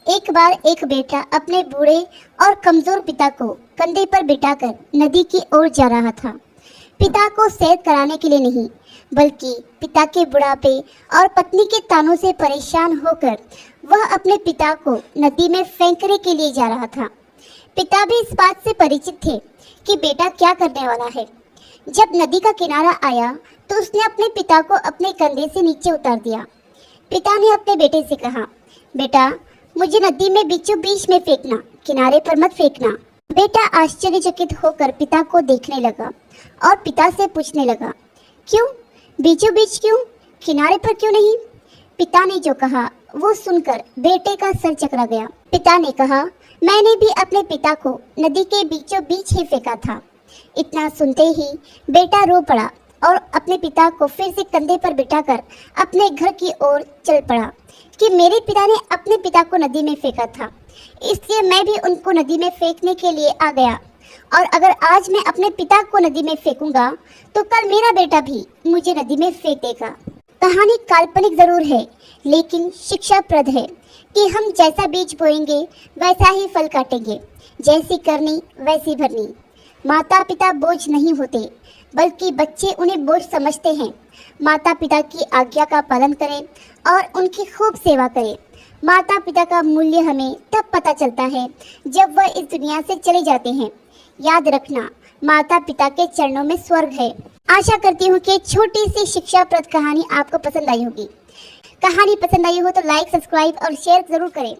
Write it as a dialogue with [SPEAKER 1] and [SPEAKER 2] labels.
[SPEAKER 1] एक बार एक बेटा अपने बूढ़े और कमजोर पिता को कंधे पर बिठाकर नदी की ओर जा रहा था। पिता को सैर कराने के लिए नहीं, बल्कि पिता के बुढ़ापे और पत्नी के तानों से परेशान होकर वह अपने पिता को नदी में फेंकने के लिए जा रहा था। पिता भी इस बात से परिचित थे कि बेटा क्या करने वाला है। जब नदी का किनारा आया तो उसने अपने पिता को अपने कंधे से नीचे उतार दिया। पिता ने अपने बेटे से कहा, बेटा मुझे नदी में बीचों बीच में फेंकना, किनारे पर मत फेंकना। बेटा आश्चर्यचकित होकर पिता को देखने लगा और पिता से पूछने लगा, क्यों? बीचों बीच क्यों? किनारे पर क्यों नहीं? पिता ने जो कहा वो सुनकर बेटे का सर चकरा गया। पिता ने कहा, मैंने भी अपने पिता को नदी के बीचों बीच ही फेंका था। इतना सुनते ही बेटा रो पड़ा और अपने पिता को फिर से कंधे पर बिठाकर अपने घर की ओर चल पड़ा कि मेरे पिता ने अपने पिता को नदी में फेंका था, इसलिए मैं भी उनको नदी में फेंकने के लिए आ गया। और अगर आज मैं अपने पिता को नदी में फेंकूंगा तो कल मेरा बेटा भी मुझे नदी में फेंक देगा। कहानी काल्पनिक जरूर है, लेकिन शिक्षाप्रद है कि हम जैसा बीज बोएंगे वैसा ही फल काटेंगे। जैसी करनी वैसी भरनी। माता पिता बोझ नहीं होते, बल्कि बच्चे उन्हें बोझ समझते हैं। माता पिता की आज्ञा का पालन करें और उनकी खूब सेवा करें। माता पिता का मूल्य हमें तब पता चलता है जब वह इस दुनिया से चले जाते हैं। याद रखना, माता पिता के चरणों में स्वर्ग है। आशा करती हूँ कि छोटी सी शिक्षाप्रद कहानी आपको पसंद आई होगी। कहानी पसंद आई हो तो लाइक, सब्सक्राइब और शेयर जरूर करें।